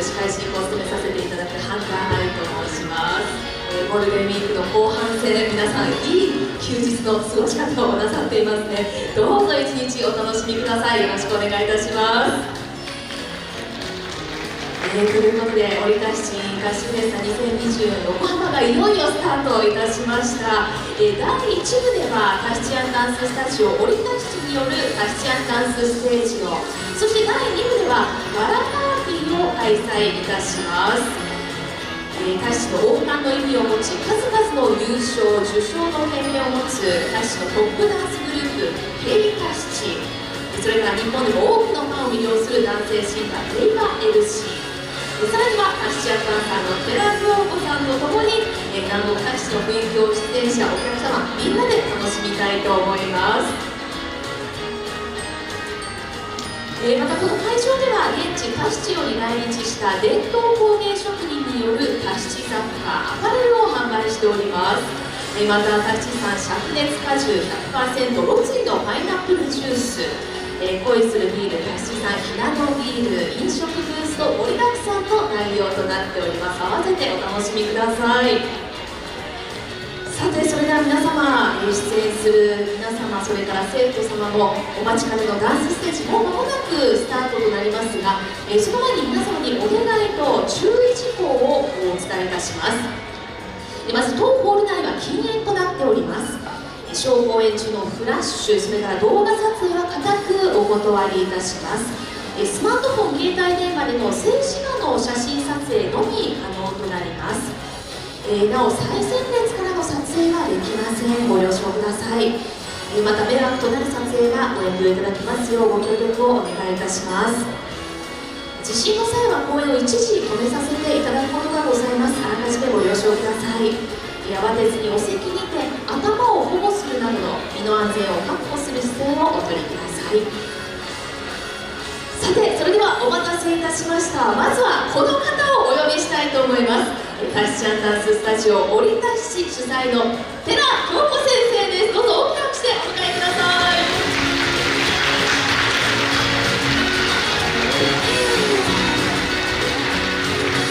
司会進行を務めさせていただく半田愛と申します。ゴールデンウィークの後半戦、皆さんいい休日の過ごし方をなさっていますね。どうぞ一日お楽しみください。よろしくお願いいたします。ということで、折田七合宿フェスタ2024横浜がいよいよスタートいたしました。第1部ではタヒチアンダンススタジオ折田七によるタヒチアンダンスステージを、そして第2部ではバラパーティーを開催いたします。タヒチの王冠の意味を持ち、数々の優勝受賞の権利を持つタヒチのトップダンスグループヘイタヒチ、それから日本でも多くのファンを魅了する男性シンガーヘイバ LC、さらにはタヒチアンダンサーの寺京子さんとともに南国タヒチの雰囲気を出演者お客様みんなで楽しみたいと思います。またこの会場では現地タヒチより来日した伝統工芸職人によるタヒチ雑貨アパレルを販売しております。またタヒチ産灼熱果汁 100% ロツイのパイナップルジュース、恋するビールタヒチ産ひなのビール、飲食ブースと盛りだくさんの内容となっております。合わせてお楽しみください。さて、それでは皆様、出演する皆様、それから生徒様もお待ちかねのダンスステージ、もう間もなくスタートとなりますが、その前に皆様にお願いと注意事項をお伝えいたします。まず当ホール内は禁煙となっております。小公演中のフラッシュ、それから動画撮影は固くお断りいたします。スマートフォン、携帯電話での静止画の写真撮影のみ可能となります。なお最前列からの撮影はできません。ご了承ください。また迷惑となる撮影はご遠慮いただきますようご協力をお願いいたします。地震の際は公演を一時止めさせていただくことがございます。あらかじめご了承ください。慌てずにお席にて頭を保護するなどの身の安全を確保する姿勢をお取りください。さて、それではお待たせいたしました。まずはこの方をお呼びしたいと思います。タヒチアンダンススタジオ折田七主催の寺京子先生です。どうぞ大きな拍手でお迎えください。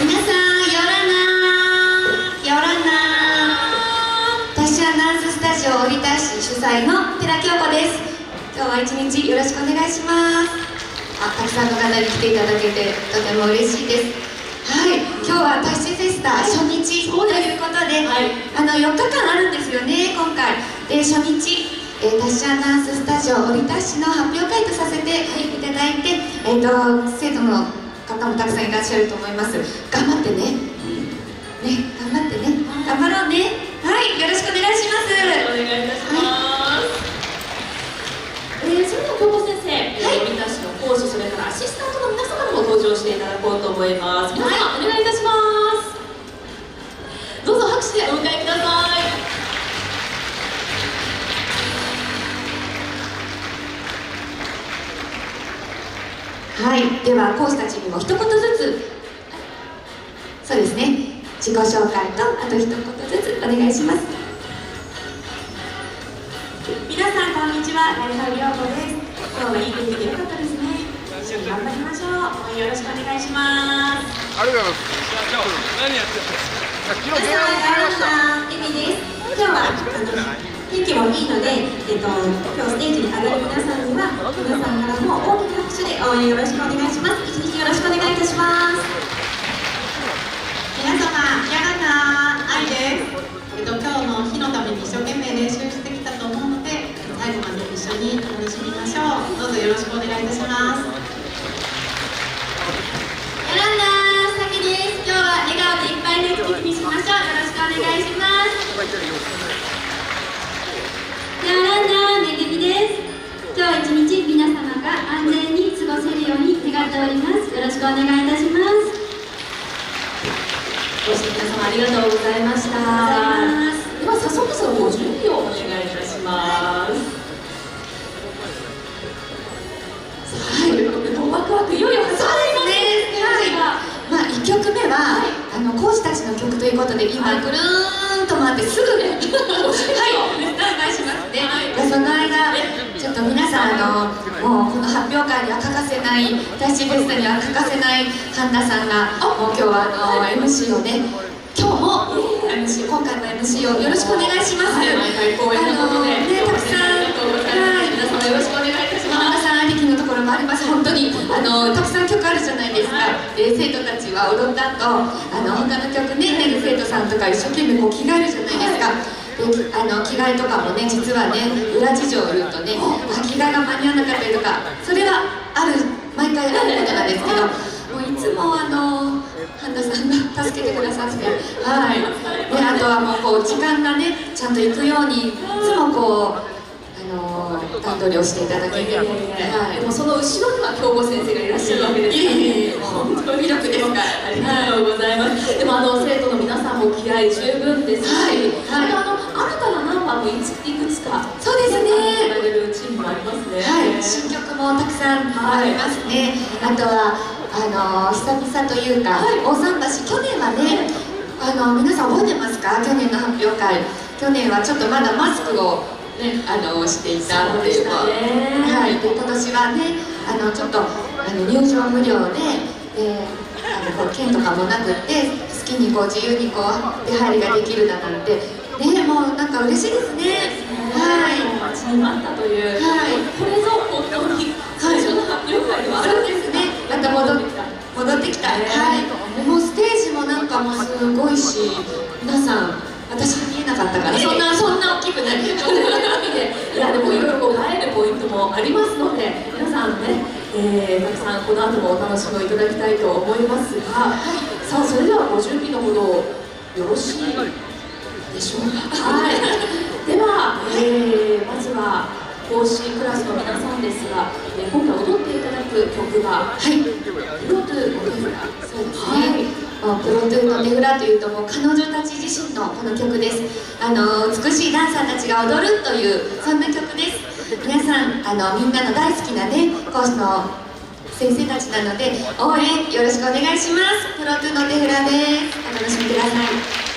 皆さん、よらなタヒチアンダンススタジオ折田七主催の寺京子です。今日は一日よろしくお願いします。たくさんの方に来ていただけてとても嬉しいです。はい、今日はタヒチフェスタ初日ということで、4日間あるんですよね、今回。で、初日、タヒチアンダンススタジオ折田市の発表会とさせていただいて、生徒の方もたくさんいらっしゃると思います。頑張ってね。頑張ってね。頑張ろうね。はい、よろしくお願いします。お願いいたします。それでは京子先生、折田市の講師、それからアシスタントの皆様にも登場していただこうと思います。皆様、お願いいたします。どうぞ拍手でお迎えください。はい、では講師たちにも一言ずつ、そうですね、自己紹介とあと一言ずつお願いします。皆さんこんにちは、成葉涼子です。今日はいい天気でよかったですね。一緒に頑張りましょう。応援よろしくお願いします。ありがとうございます。何やってるんですか。昨日電話をエミです。今日は天気もいいので、今日ステージに上がる皆さんには皆さんからも大きな拍手で応援よろしくお願いします。一日よろしくお願いいたします。皆様、やがな愛です。今日の日のために一生懸命練習してきたと思うので、最後まで一緒に楽しみましょう。どうぞよろしくお願いいたします。やらなさきです。今日は笑顔でいっぱいで元気にしましょう。よろしくお願いします。やらなめぐみです。今日一日皆様が安全に過ごせるように願っております。よろしくお願いいたします。そして皆様ありがとうございました。では早速そのご準備をお願いいたします。はい、ワクワクいよいよ始まります。1曲目は、講師たちの曲ということで今ぐるーんと回ってすぐねはい、スタンバイしますね。その間ちょっと皆さんもうこの発表会には欠かせない、ダッシュフェスタには欠かせない神田さんがもう今日はMC をね、今日も MC、今回の MC をよろしくお願いします。毎回公演のことで、たくさん、皆様よろしくお願いいたします。神田さんありきのところもあります。本当にたくさん曲あるじゃないですか。で生徒たちは踊った後他の曲ね、出る生徒さんとか一生懸命こう着替えるじゃないですか。で着替えとかもね、実はね、裏事情を言うとね、着替えが間に合わなかったりとか、それは毎回あることなんですけど、もういつも神田さんが助けてくださって、はい。であとはもうこう時間がねちゃんと行くようにいつもこう段取りをしていただけて、でもその後ろには京子先生がいらっしゃるわけですから、本当に魅力ですか。ありがとうございます。でも生徒の皆さんも気合い十分ですし、新たなナンバーもいくつか、そうですね。やられるチームもありますね。はい、新曲もたくさんありますね。あとは久々というか、大桟橋、去年はね、皆さん覚えてますか？去年の発表会。去年はちょっとまだマスクをね、していたっていうの。はい。で今年はね、ちょっと入場無料で、こう券とかもなくって、好きにこう自由にこう出入りができるだなんて、ね、もうなんか嬉しいですね。はい。待ちに待ったという。これぞ本当に最初の発表会ではあるんですね。また戻ってきた。はい。もうステージもなんかもうすごいし、皆さん私が見えなかったから、そんな大きくない。いやでもいろいろこう映えるポイントもありますので、皆さんね、たくさんこの後もお楽しみいただきたいと思いますが、さあそれではご準備のほどよろしいでしょうか。はい。では、まずは講師クラスの皆さんですが、今回踊っていただく曲が、プロトゥの手フラ。そうですね。プロトゥの手フラというともう彼女たち自身のこの曲です。美しいダンサーたちが踊るというそんな曲です。皆さんみんなの大好きなね講師の先生たちなので応援よろしくお願いします。プロトゥの手フラです。お楽しみください。